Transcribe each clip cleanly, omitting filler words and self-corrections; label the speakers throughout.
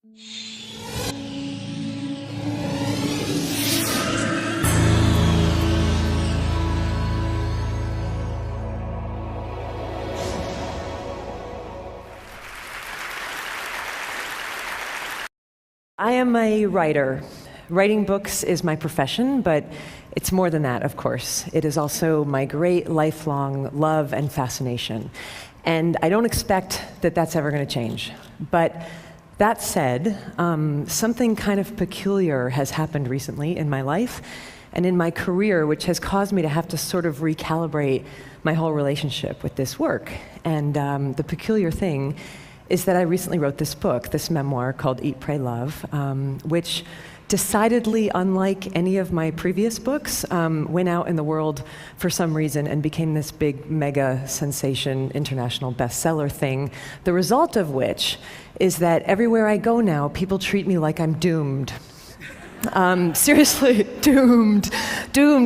Speaker 1: I am a writer. Writing books is my profession, but it's more than that, of course. It is also my great lifelong love and fascination. And I don't expect that that's ever going to change. But that said, something kind of peculiar has happened recently in my life and in my career, which has caused me to have to sort of recalibrate my whole relationship with this work. And the peculiar thing is that I recently wrote this book, this memoir called Eat, Pray, Love, which, decidedly unlike any of my previous books, went out in the world for some reason and became this big mega sensation, international bestseller thing, the result of which is that everywhere I go now, people treat me like I'm doomed. Seriously, doomed.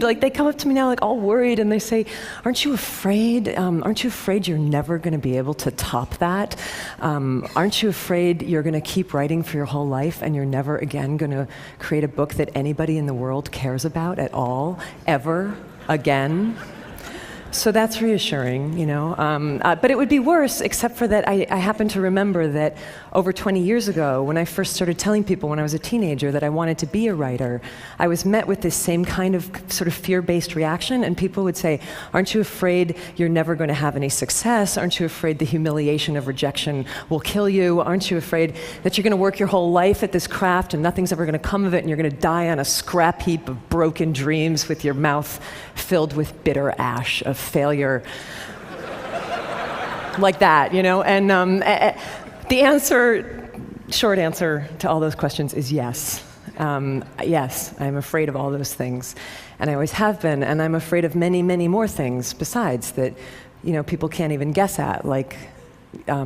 Speaker 1: Like, they come up to me now like all worried and they say, aren't you afraid? Aren't you afraid you're never going to be able to top that? Aren't you afraid you're going to keep writing for your whole life and you're never again going to create a book that anybody in the world cares about at all, ever again? So that's reassuring, you know. But it would be worse, except for that I happen to remember that over 20 years ago, when I first started telling people when I was a teenager that I wanted to be a writer, I was met with this same kind of sort of fear-based reaction, and people would say, aren't you afraid you're never going to have any success? Aren't you afraid the humiliation of rejection will kill you? Aren't you afraid that you're going to work your whole life at this craft and nothing's ever going to come of it and you're going to die on a scrap heap of broken dreams with your mouth filled with bitter ash of failure? Like that, you know? And the short answer to all those questions is yes. Yes, I'm afraid of all those things. And I always have been, and I'm afraid of many, many more things besides that, you know, people can't even guess at, like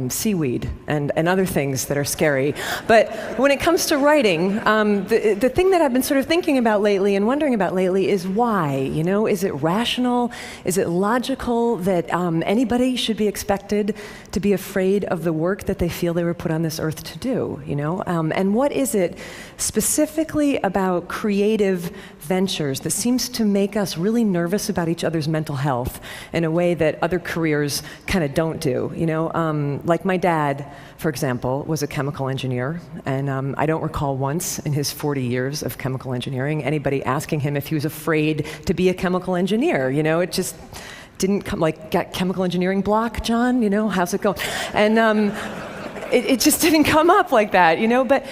Speaker 1: seaweed and other things that are scary. But when it comes to writing, the thing that I've been sort of thinking about lately and wondering about lately is why, you know? Is it rational? Is it logical that anybody should be expected to be afraid of the work that they feel they were put on this earth to do, you know? And what is it specifically about creative ventures that seems to make us really nervous about each other's mental health in a way that other careers kind of don't do, you know? Like my dad, for example, was a chemical engineer, and I don't recall once in his 40 years of chemical engineering anybody asking him if he was afraid to be a chemical engineer, you know? It just didn't come, like, got chemical engineering block, John, you know, how's it going? And it just didn't come up like that, you know? But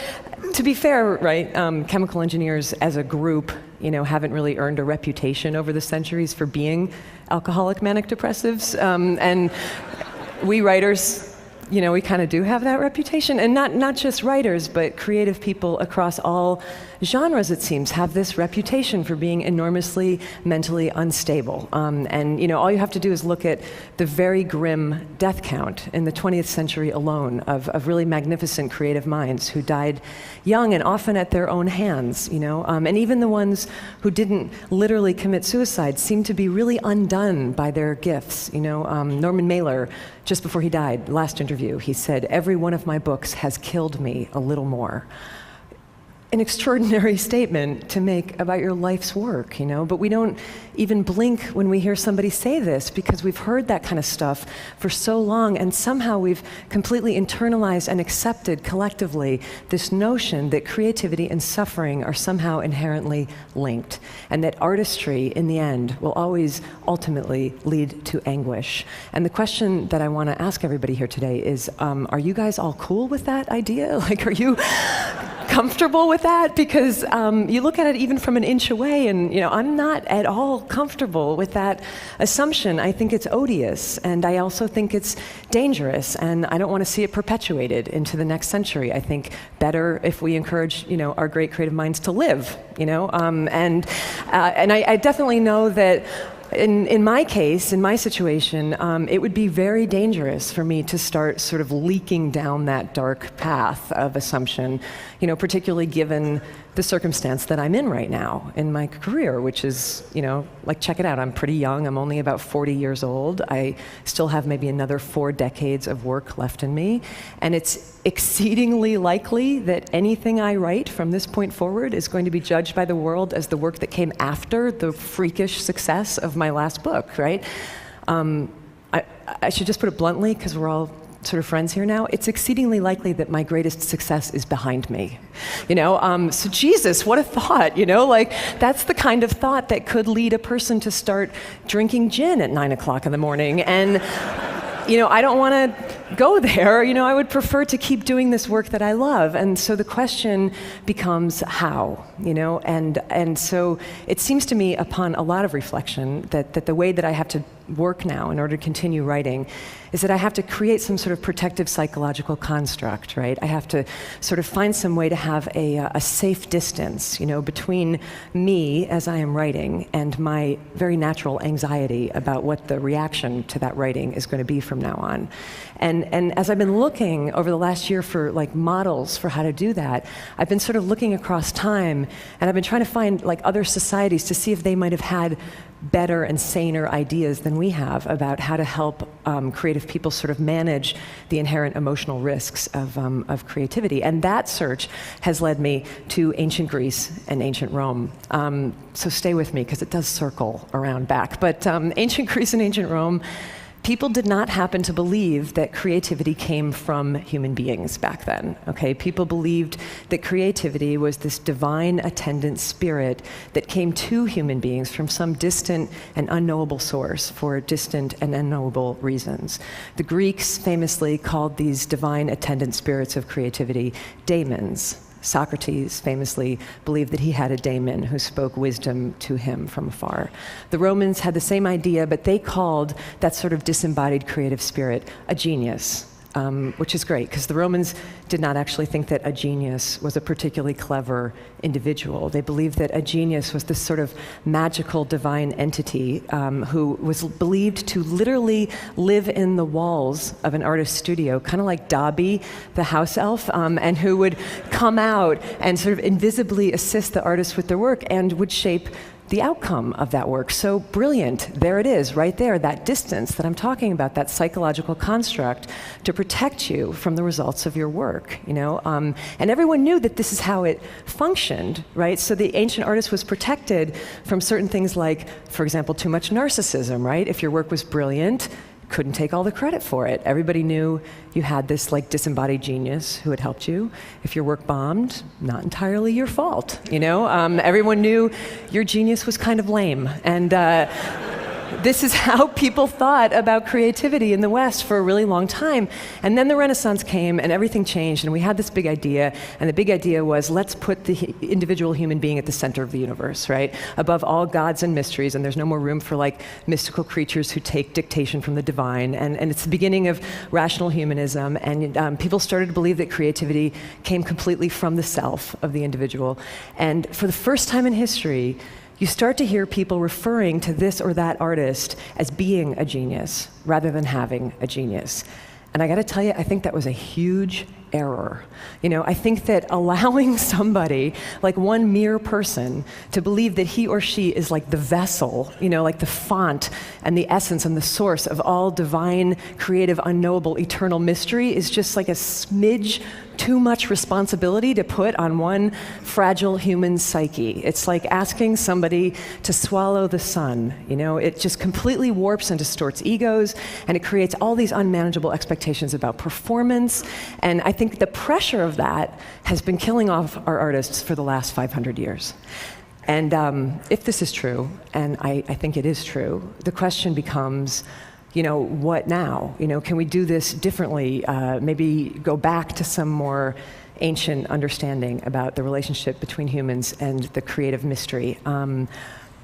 Speaker 1: to be fair, right, chemical engineers as a group, you know, haven't really earned a reputation over the centuries for being alcoholic manic depressives, and we writers, you know, we kind of do have that reputation. And not just writers, but creative people across all genres, it seems, have this reputation for being enormously mentally unstable. And, you know, all you have to do is look at the very grim death count in the 20th century alone of really magnificent creative minds who died young and often at their own hands, you know. And even the ones who didn't literally commit suicide seem to be really undone by their gifts, you know. Norman Mailer, just before he died, last interview, he said, "Every one of my books has killed me a little more." An extraordinary statement to make about your life's work, you know, but we don't even blink when we hear somebody say this because we've heard that kind of stuff for so long, and somehow we've completely internalized and accepted collectively this notion that creativity and suffering are somehow inherently linked, and that artistry, in the end, will always ultimately lead to anguish. And the question that I want to ask everybody here today is, are you guys all cool with that idea? Like, are you comfortable with that? Because you look at it even from an inch away, and, you know, I'm not at all comfortable with that assumption. I think it's odious, and I also think it's dangerous, and I don't want to see it perpetuated into the next century. I think better if we encourage, you know, our great creative minds to live, you know, and I definitely know that in my case, in my situation, it would be very dangerous for me to start sort of leaking down that dark path of assumption, particularly given the circumstance that I'm in right now in my career, which is, check it out, I'm pretty young, I'm only about 40 years old, I still have maybe another 4 decades of work left in me, and it's exceedingly likely that anything I write from this point forward is going to be judged by the world as the work that came after the freakish success of my last book, right? I should just put it bluntly, because we're all sort of friends here now, it's exceedingly likely that my greatest success is behind me. So Jesus, what a thought, that's the kind of thought that could lead a person to start drinking gin at 9 o'clock in the morning. And I don't want to go there. I would prefer to keep doing this work that I love. And so the question becomes how, and so it seems to me upon a lot of reflection that the way that I have to work now in order to continue writing is that I have to create some sort of protective psychological construct, right? I have to sort of find some way to have a safe distance, between me as I am writing and my very natural anxiety about what the reaction to that writing is going to be from now on. And as I've been looking over the last year for models for how to do that, I've been sort of looking across time, and I've been trying to find other societies to see if they might have had better and saner ideas than we have about how to help creative people sort of manage the inherent emotional risks of creativity. And that search has led me to ancient Greece and ancient Rome. So stay with me, because it does circle around back. But ancient Greece and ancient Rome, people did not happen to believe that creativity came from human beings back then, okay? People believed that creativity was this divine attendant spirit that came to human beings from some distant and unknowable source for distant and unknowable reasons. The Greeks famously called these divine attendant spirits of creativity daemons. Socrates famously believed that he had a daemon who spoke wisdom to him from afar. The Romans had the same idea, but they called that sort of disembodied creative spirit a genius, which is great, because the Romans did not actually think that a genius was a particularly clever individual. They believed that a genius was this sort of magical divine entity who was believed to literally live in the walls of an artist's studio, kind of like Dobby, the house elf, and who would come out and sort of invisibly assist the artist with their work and would shape the outcome of that work. So brilliant, there it is, right there, that distance that I'm talking about, that psychological construct to protect you from the results of your work, And everyone knew that this is how it functioned, right? So the ancient artist was protected from certain things like, for example, too much narcissism, right? If your work was brilliant, couldn't take all the credit for it. Everybody knew you had this disembodied genius who had helped you. If your work bombed, not entirely your fault, Everyone knew your genius was kind of lame. And this is how people thought about creativity in the West for a really long time. And then the Renaissance came and everything changed, and we had this big idea, and the big idea was, let's put the individual human being at the center of the universe, right? Above all gods and mysteries, and there's no more room for mystical creatures who take dictation from the divine. And it's the beginning of rational humanism, and people started to believe that creativity came completely from the self of the individual. And for the first time in history, you start to hear people referring to this or that artist as being a genius rather than having a genius. And I got to tell you, I think that was a huge error. I think that allowing somebody, one mere person, to believe that he or she is like the vessel, like the font and the essence and the source of all divine, creative, unknowable, eternal mystery is just like a smidge too much responsibility to put on one fragile human psyche. It's like asking somebody to swallow the sun. It just completely warps and distorts egos, and it creates all these unmanageable expectations about performance. And I think the pressure of that has been killing off our artists for the last 500 years. And if this is true, and I think it is true, the question becomes, what now? Can we do this differently? Maybe go back to some more ancient understanding about the relationship between humans and the creative mystery.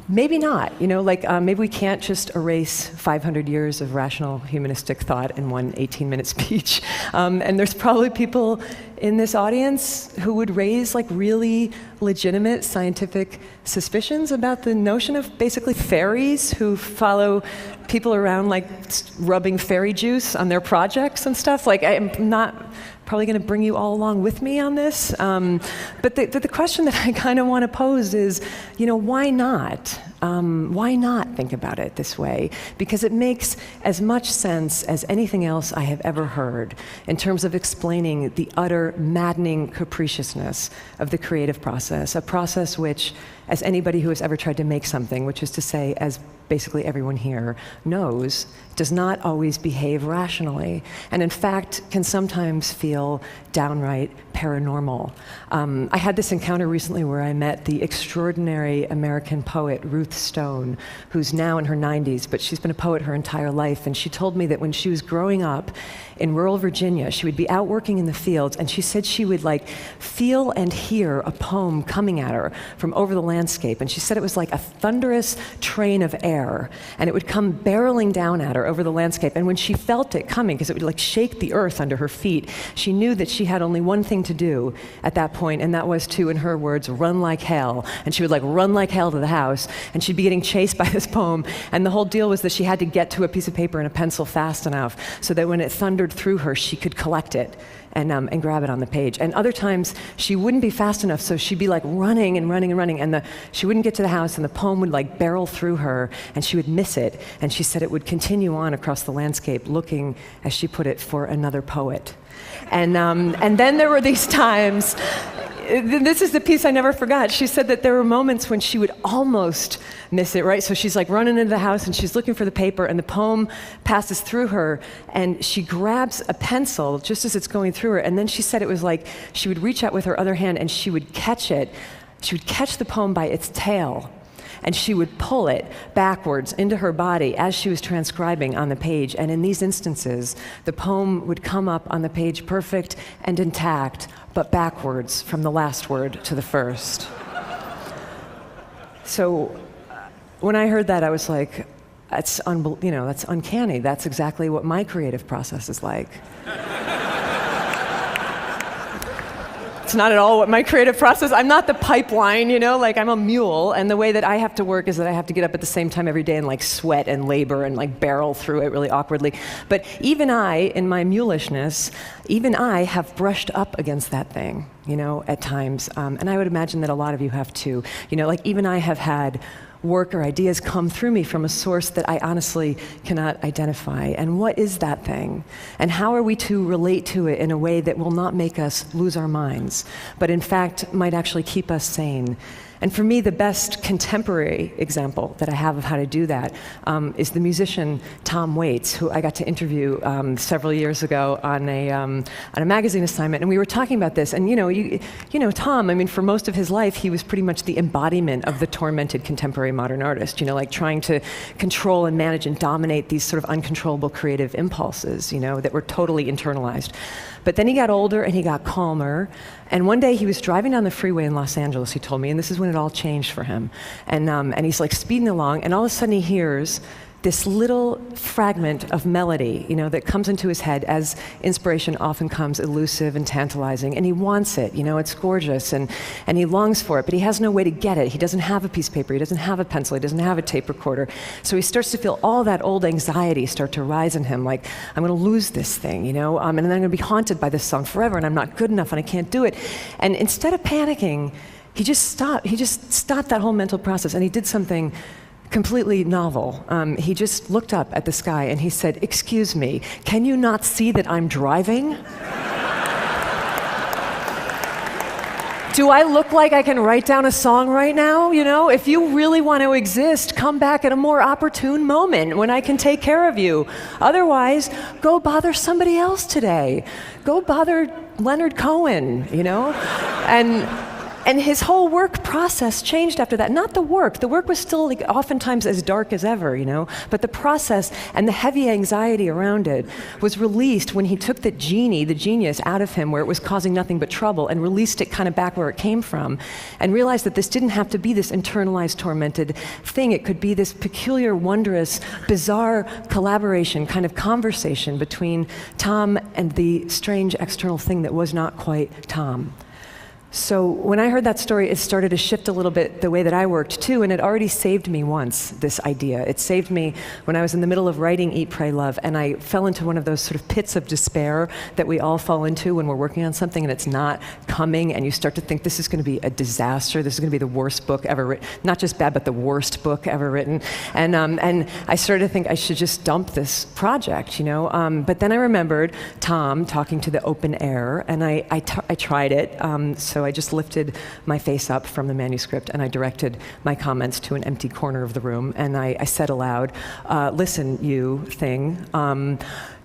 Speaker 1: maybe not, maybe we can't just erase 500 years of rational humanistic thought in one 18-minute speech. And there's probably people in this audience who would raise really legitimate scientific suspicions about the notion of basically fairies who follow people around rubbing fairy juice on their projects and stuff. I'm not probably going to bring you all along with me on this. But the question that I kind of want to pose is, why not? Why not think about it this way? Because it makes as much sense as anything else I have ever heard in terms of explaining the utter maddening capriciousness of the creative process, a process which, as anybody who has ever tried to make something, which is to say, as basically everyone here knows, does not always behave rationally, and in fact can sometimes feel downright paranormal. I had this encounter recently where I met the extraordinary American poet Ruth Stone, who's now in her 90s, but she's been a poet her entire life, and she told me that when she was growing up in rural Virginia, she would be out working in the fields, and she said she would feel and hear a poem coming at her from over the landscape, and she said it was like a thunderous train of air, and it would come barreling down at her over the landscape, and when she felt it coming, because it would shake the earth under her feet, she knew that she had only one thing to do at that point, and that was to, in her words, run like hell. And she would run like hell to the house, and she'd be getting chased by this poem, and the whole deal was that she had to get to a piece of paper and a pencil fast enough so that when it thundered through her, she could collect it and grab it on the page. And other times, she wouldn't be fast enough, so she'd be running and running and running, and she wouldn't get to the house, and the poem would barrel through her, and she would miss it. And she said it would continue on across the landscape, looking, as she put it, for another poet. And then there were these times, this is the piece I never forgot. She said that there were moments when she would almost miss it, right? So she's running into the house and she's looking for the paper, and the poem passes through her, and she grabs a pencil just as it's going through her, and then she said it was she would reach out with her other hand and she would catch it. She would catch the poem by its tail, and she would pull it backwards into her body as she was transcribing on the page. And in these instances, the poem would come up on the page perfect and intact, but backwards from the last word to the first. So when I heard that, I was like, that's uncanny. That's exactly what my creative process is like. It's not at all what my creative process, I'm not the pipeline, I'm a mule, and the way that I have to work is that I have to get up at the same time every day and sweat and labor and barrel through it really awkwardly. But even I, in my mulishness, even I have brushed up against that thing, at times. And I would imagine that a lot of you have too. Even I have had work or ideas come through me from a source that I honestly cannot identify. And what is that thing? And how are we to relate to it in a way that will not make us lose our minds, but in fact might actually keep us sane? And for me, the best contemporary example that I have of how to do that is the musician Tom Waits, who I got to interview several years ago on a magazine assignment. And we were talking about this. And Tom, for most of his life, he was pretty much the embodiment of the tormented contemporary modern artist, trying to control and manage and dominate these sort of uncontrollable creative impulses, that were totally internalized. But then he got older and he got calmer. And one day he was driving down the freeway in Los Angeles, he told me, and this is when it all changed for him. And he's speeding along, and all of a sudden he hears this little fragment of melody, that comes into his head, as inspiration often comes elusive and tantalizing, and he wants it, it's gorgeous, and he longs for it, but he has no way to get it. He doesn't have a piece of paper, he doesn't have a pencil, he doesn't have a tape recorder. So he starts to feel all that old anxiety start to rise in him, I'm going to lose this thing, and then I'm going to be haunted by this song forever, and I'm not good enough, and I can't do it. And instead of panicking, he just stopped that whole mental process, and he did something completely novel. He just looked up at the sky and he said, "Excuse me, can you not see that I'm driving? Do I look like I can write down a song right now? If you really want to exist, come back at a more opportune moment when I can take care of you. Otherwise, go bother somebody else today. Go bother Leonard Cohen, And his whole work process changed after that. Not the work. The work was still like oftentimes as dark as ever, but the process and the heavy anxiety around it was released when he took the genius out of him where it was causing nothing but trouble and released it kind of back where it came from and realized that this didn't have to be this internalized, tormented thing. It could be this peculiar, wondrous, bizarre collaboration, kind of conversation between Tom and the strange external thing that was not quite Tom. So when I heard that story, it started to shift a little bit the way that I worked too, and it already saved me once, this idea. It saved me when I was in the middle of writing Eat, Pray, Love, and I fell into one of those sort of pits of despair that we all fall into when we're working on something and it's not coming, and you start to think this is going to be a disaster, this is going to be the worst book ever written, not just bad, but the worst book ever written. And I started to think I should just dump this project, But then I remembered Tom talking to the open air, and I tried it. So I just lifted my face up from the manuscript and I directed my comments to an empty corner of the room, and I said aloud, listen, you thing,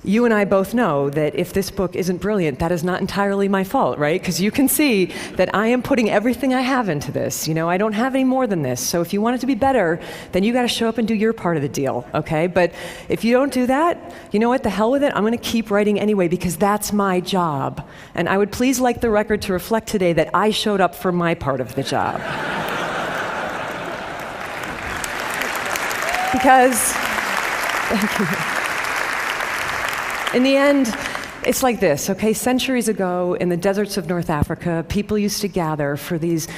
Speaker 1: you and I both know that if this book isn't brilliant, that is not entirely my fault, right? Because you can see that I am putting everything I have into this. I don't have any more than this. So if you want it to be better, then you got to show up and do your part of the deal, okay? But if you don't do that, you know what? The hell with it. I'm going to keep writing anyway because that's my job. And I would please like the record to reflect today that I showed up for my part of the job. Because, thank you. In the end, it's like this, okay? Centuries ago, in the deserts of North Africa, people used to gather for these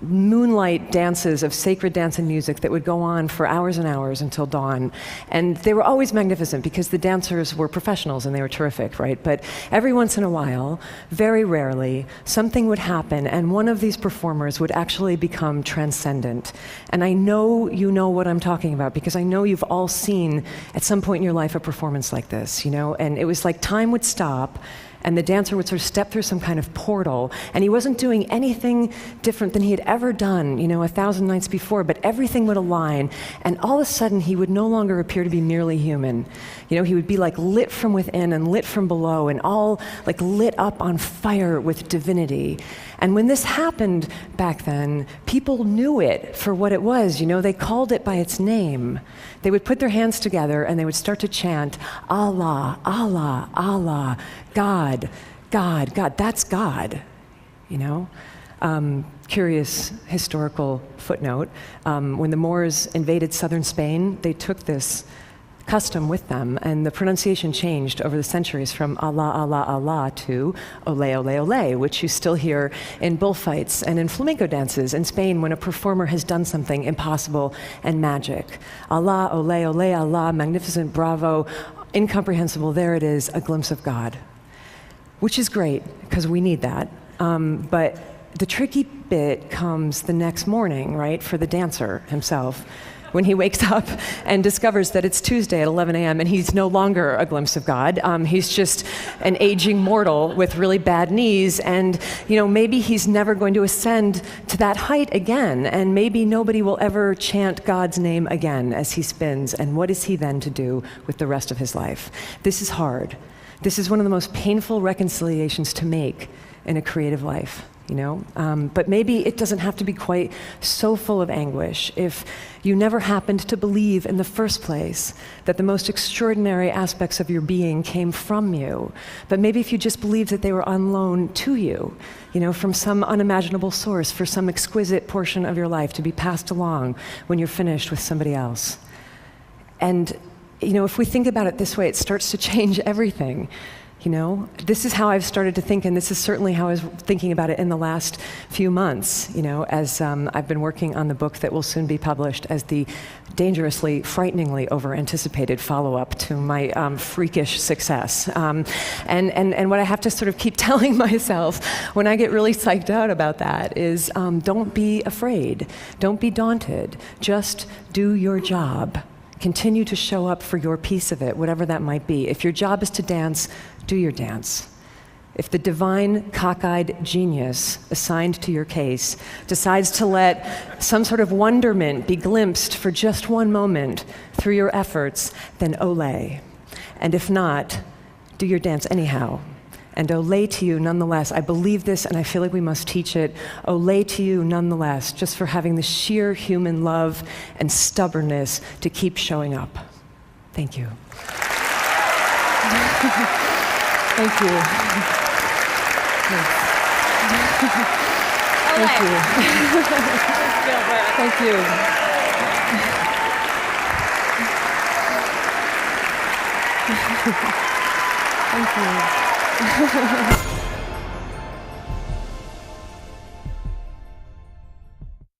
Speaker 1: moonlight dances of sacred dance and music that would go on for hours and hours until dawn. And they were always magnificent because the dancers were professionals and they were terrific, right? But every once in a while, very rarely, something would happen and one of these performers would actually become transcendent. And I know you know what I'm talking about because I know you've all seen at some point in your life a performance like this, And it was like time would stop and the dancer would sort of step through some kind of portal, and he wasn't doing anything different than he had ever done, 1,000 nights before, but everything would align, and all of a sudden he would no longer appear to be merely human. He would be like lit from within and lit from below, and all like lit up on fire with divinity. And when this happened back then, people knew it for what it was, they called it by its name. They would put their hands together and they would start to chant, Allah, Allah, Allah, God, God, God, that's God, Curious historical footnote, when the Moors invaded southern Spain, they took this custom with them, and the pronunciation changed over the centuries from Allah, Allah, Allah to Ole, Ole, Ole, which you still hear in bullfights and in flamenco dances in Spain when a performer has done something impossible and magic. Allah, Ole, Ole, Allah, magnificent, bravo, incomprehensible, there it is, a glimpse of God. Which is great, because we need that. But the tricky bit comes the next morning, right, for the dancer himself, when he wakes up and discovers that it's Tuesday at 11 a.m. and he's no longer a glimpse of God. He's just an aging mortal with really bad knees, and maybe he's never going to ascend to that height again, and maybe nobody will ever chant God's name again as he spins, and what is he then to do with the rest of his life? This is hard. This is one of the most painful reconciliations to make in a creative life. But maybe it doesn't have to be quite so full of anguish if you never happened to believe in the first place that the most extraordinary aspects of your being came from you. But maybe if you just believed that they were on loan to you, from some unimaginable source for some exquisite portion of your life to be passed along when you're finished with somebody else. And, if we think about it this way, it starts to change everything. This is how I've started to think, and this is certainly how I was thinking about it in the last few months, as I've been working on the book that will soon be published as the dangerously, frighteningly over-anticipated follow-up to my freakish success. And what I have to sort of keep telling myself when I get really psyched out about that is don't be afraid, don't be daunted, just do your job. Continue to show up for your piece of it, whatever that might be. If your job is to dance, do your dance. If the divine, cockeyed genius assigned to your case decides to let some sort of wonderment be glimpsed for just one moment through your efforts, then ole. And if not, do your dance anyhow. And Olé to you nonetheless. I believe this and I feel like we must teach it. Olé to you nonetheless, just for having the sheer human love and stubbornness to keep showing up. Thank you. Thank you. Thanks. Thank you. Thank you. Thank you.